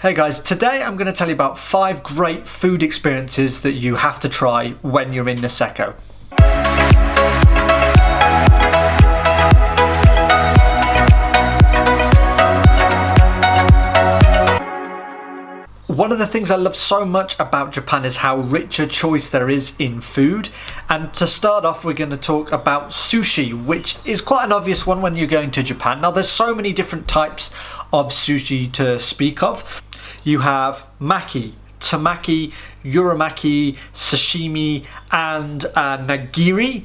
Hey guys, today I'm going to tell you about 5 great food experiences that you have to try when you're in Niseko. One of the things I love so much about Japan is how rich a choice there is in food. And to start off, we're going to talk about sushi, which is quite an obvious one when you're going to Japan. Now, there's so many different types of sushi to speak of. You have maki, tamaki, uramaki, sashimi, and nigiri.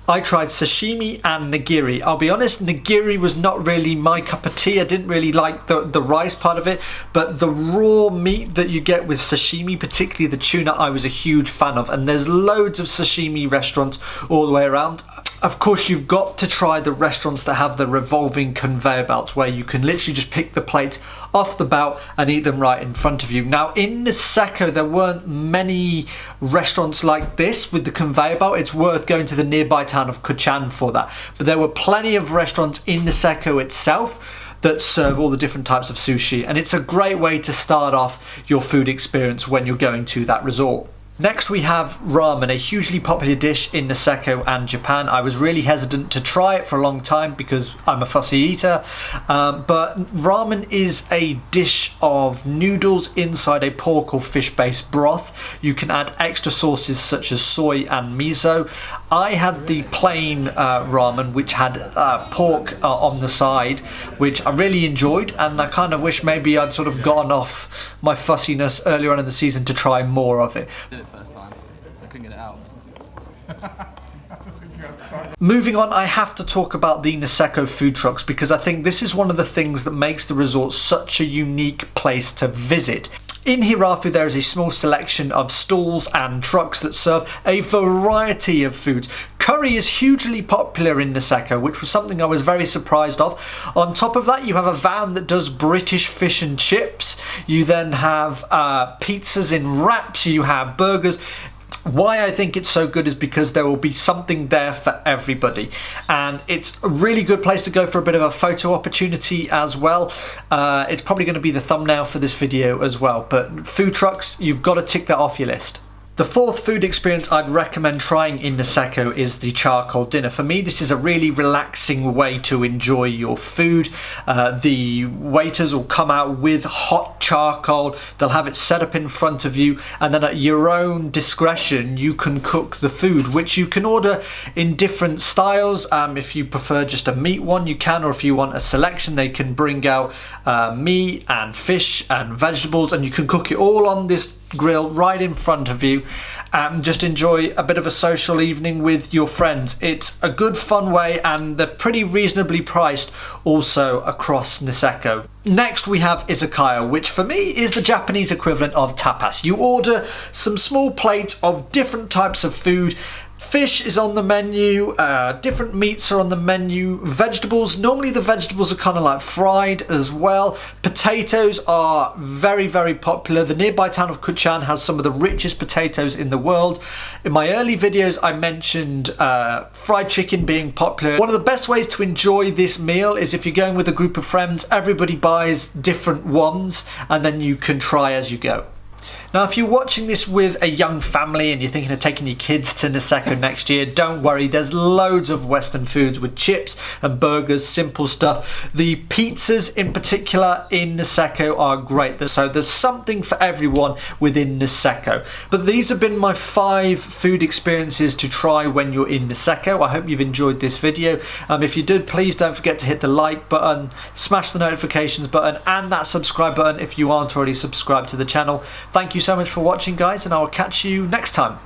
I tried sashimi and nigiri. I'll be honest, nigiri was not really my cup of tea. I didn't really like the rice part of it, but the raw meat that you get with sashimi, particularly the tuna, I was a huge fan of. And there's loads of sashimi restaurants all the way around. Of course, you've got to try the restaurants that have the revolving conveyor belts where you can literally just pick the plate off the belt and eat them right in front of you. Now, in Niseko, there weren't many restaurants like this with the conveyor belt. It's worth going to the nearby town of Kuchan for that. But there were plenty of restaurants in Niseko itself that serve all the different types of sushi. And it's a great way to start off your food experience when you're going to that resort. Next we have ramen, a hugely popular dish in Niseko and Japan. I was really hesitant to try it for a long time because I'm a fussy eater, but ramen is a dish of noodles inside a pork or fish-based broth. You can add extra sauces such as soy and miso. I had the plain ramen, which had pork on the side, which I really enjoyed, and I kind of wish maybe I'd sort of gotten off my fussiness earlier on in the season to try more of it. First time. I couldn't get it out. Moving on, I have to talk about the Niseko food trucks because I think this is one of the things that makes the resort such a unique place to visit. In Hirafu, there is a small selection of stalls and trucks that serve a variety of foods. Curry is hugely popular in Niseko, which was something I was very surprised of. On top of that, you have a van that does British fish and chips. You then have pizzas in wraps. You have burgers. Why I think it's so good is because there will be something there for everybody, and it's a really good place to go for a bit of a photo opportunity as well. It's probably going to be the thumbnail for this video as well, but food trucks, you've got to tick that off your list. The 4th food experience I'd recommend trying in Niseko is the charcoal dinner. For me, this is a really relaxing way to enjoy your food. The waiters will come out with hot charcoal. They'll have it set up in front of you, and then at your own discretion, you can cook the food, which you can order in different styles. If you prefer just a meat one, you can, or if you want a selection, they can bring out meat and fish and vegetables, and you can cook it all on this grill right in front of you and just enjoy a bit of a social evening with your friends. It's a good fun way, and they're pretty reasonably priced also across Niseko. Next we have Izakaya, which for me is the Japanese equivalent of tapas. You order some small plates of different types of food. Fish is on the menu, different meats are on the menu, vegetables, normally the vegetables are kind of like fried as well. Potatoes are very, very popular. The nearby town of Kuchan has some of the richest potatoes in the world. In my early videos I mentioned fried chicken being popular. One of the best ways to enjoy this meal is if you're going with a group of friends, everybody buys different ones and then you can try as you go. Now, if you're watching this with a young family and you're thinking of taking your kids to Niseko next year, don't worry, there's loads of Western foods with chips and burgers, simple stuff. The pizzas in particular in Niseko are great, so there's something for everyone within Niseko. But these have been my 5 food experiences to try when you're in Niseko. I hope you've enjoyed this video. If you did, please don't forget to hit the like button, smash the notifications button and that subscribe button if you aren't already subscribed to the channel. Thank you so much for watching, guys, and I will catch you next time.